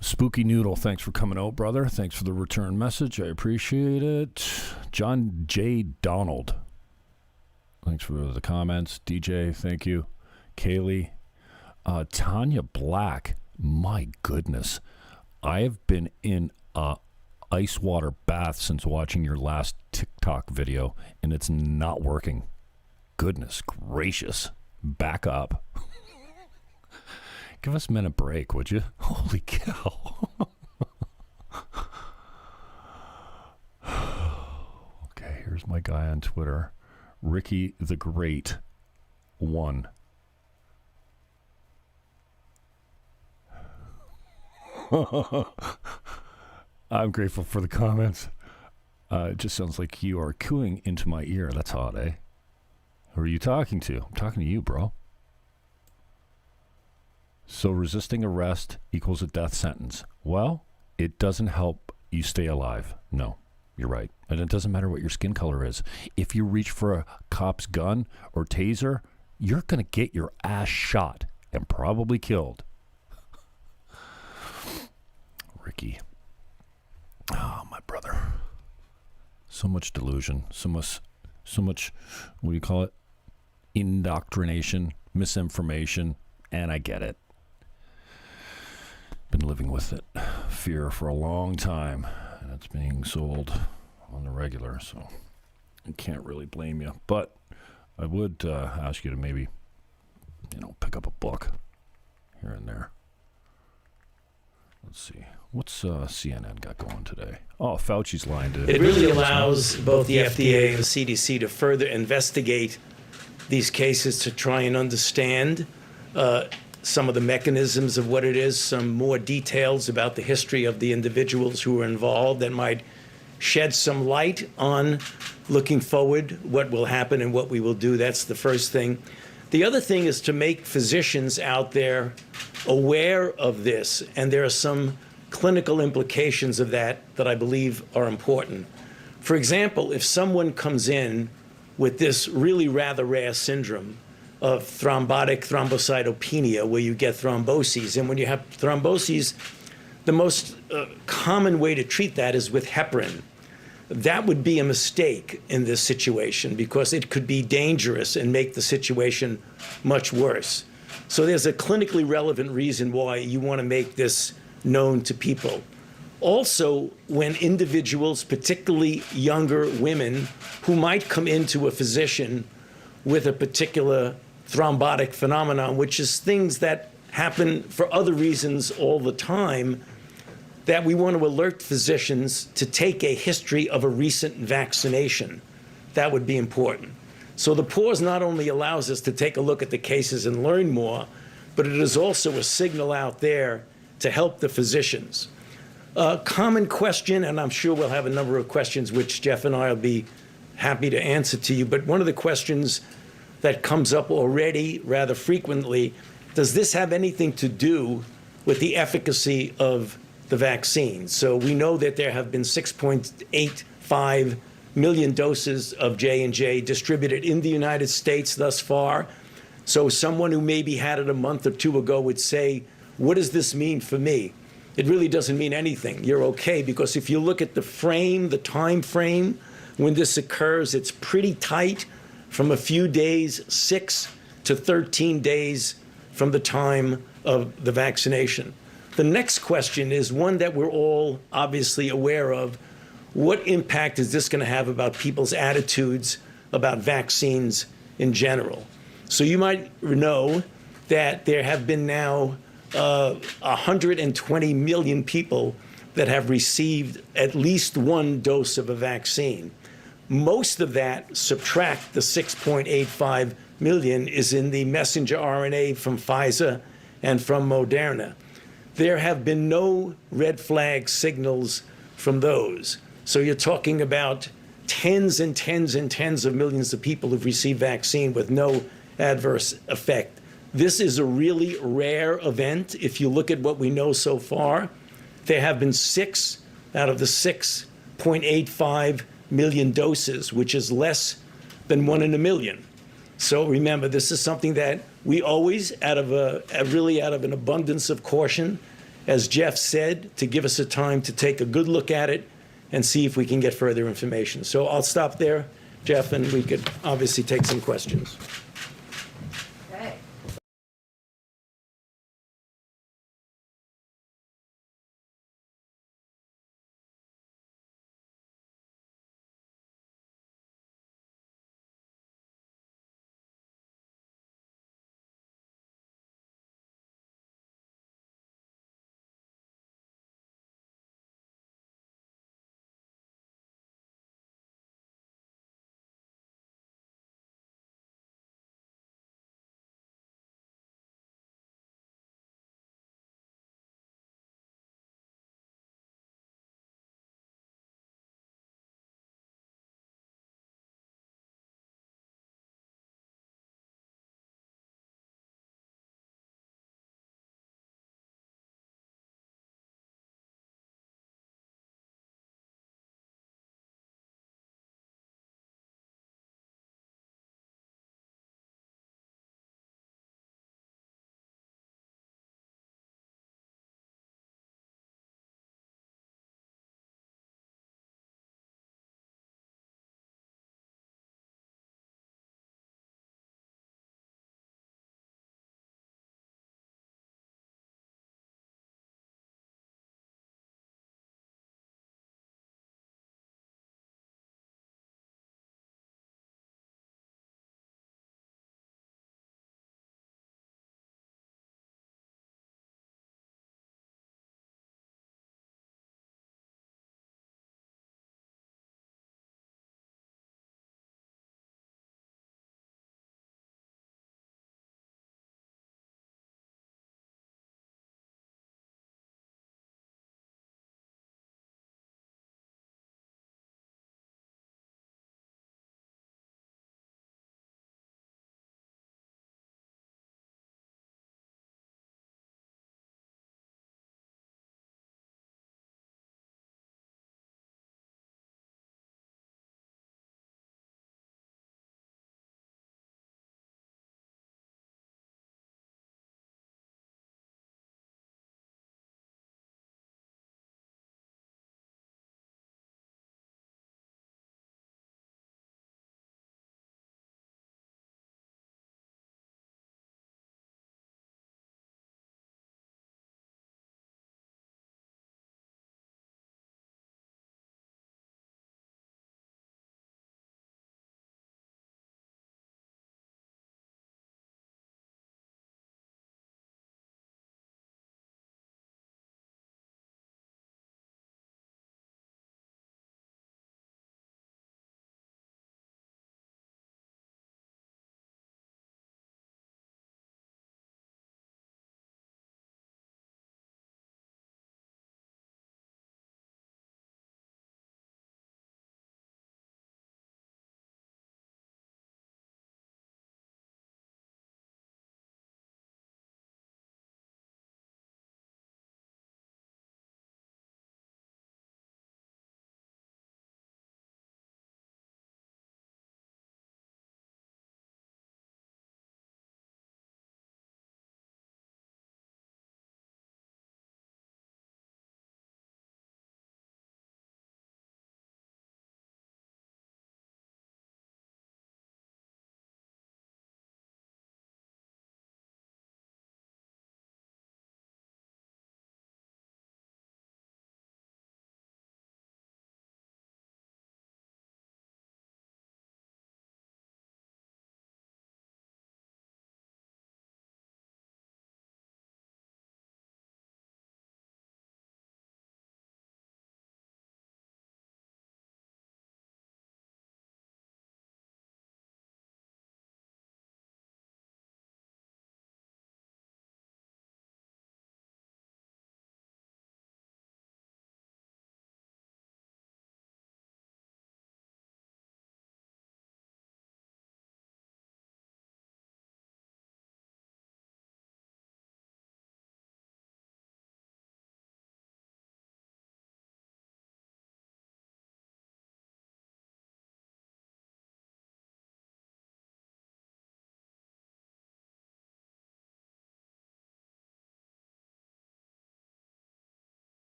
Spooky Noodle, thanks for coming out, brother. Thanks for the return message. I appreciate it. John J. Donald, thanks for the comments. DJ, thank you. Kaylee. Tanya Black, my goodness. I have been in a ice water bath since watching your last TikTok video, and it's not working. Goodness gracious. Back up. Give us men a break, would you? Holy cow. Okay, here's my guy on Twitter. Ricky the Great 1. I'm grateful for the comments. It just sounds like you are cooing into my ear. That's hot, eh? Who are you talking to? I'm talking to you, bro. So resisting arrest equals a death sentence. Well, it doesn't help you stay alive. No, you're right. And it doesn't matter what your skin color is. If you reach for a cop's gun or taser, you're going to get your ass shot and probably killed. Ricky. Oh, my brother. So much delusion. So much, what do you call it? Indoctrination, misinformation, and I get it. Been living with it. Fear for a long time, and it's being sold on the regular, so I can't really blame you. But I would ask you to maybe, pick up a book here and there. Let's see. What's CNN got going today? Oh, Fauci's lying to...
It really allows both the FDA and the CDC to further investigate these cases to try and understand some of the mechanisms of what it is, some more details about the history of the individuals who were involved that might shed some light on looking forward, what will happen and what we will do. That's the first thing. The other thing is to make physicians out there aware of this, and there are some clinical implications of that I believe are important. For example, if someone comes in with this really rather rare syndrome of thrombotic thrombocytopenia, where you get thromboses, and when you have thromboses, the most common way to treat that is with heparin. That would be a mistake in this situation because it could be dangerous and make the situation much worse. So there's a clinically relevant reason why you want to make this known to people. Also, when individuals, particularly younger women, who might come into a physician with a particular thrombotic phenomenon, which is things that happen for other reasons all the time, that we want to alert physicians to take a history of a recent vaccination. That would be important. So the pause not only allows us to take a look at the cases and learn more, but it is also a signal out there to help the physicians. A common question, and I'm sure we'll have a number of questions which Jeff and I will be happy to answer to you, but one of the questions that comes up already rather frequently, does this have anything to do with the efficacy of the vaccine? So we know that there have been 6.85 million doses of J&J distributed in the United States thus far. So someone who maybe had it a month or two ago would say, what does this mean for me? It really doesn't mean anything. You're okay, because if you look at the time frame when this occurs, it's pretty tight from a few days, 6 to 13 days from the time of the vaccination. The next question is one that we're all obviously aware of. What impact is this going to have about people's attitudes about vaccines in general? So you might know that there have been now 120 million people that have received at least one dose of a vaccine. Most of that, subtract the 6.85 million, is in the messenger RNA from Pfizer and from Moderna. There have been no red flag signals from those. So you're talking about tens and tens and tens of millions of people who've received vaccine with no adverse effect. This is a really rare event. If you look at what we know so far, there have been 6 out of the 6.85 million doses, which is less than 1 in a million. So remember, this is something that we always, out of an abundance of caution, as Jeff said, to give us a time to take a good look at it and see if we can get further information. So I'll stop there, Jeff, and we could obviously take some questions.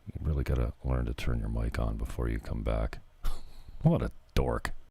You really got to learn to turn your mic on before you come back. What a dork.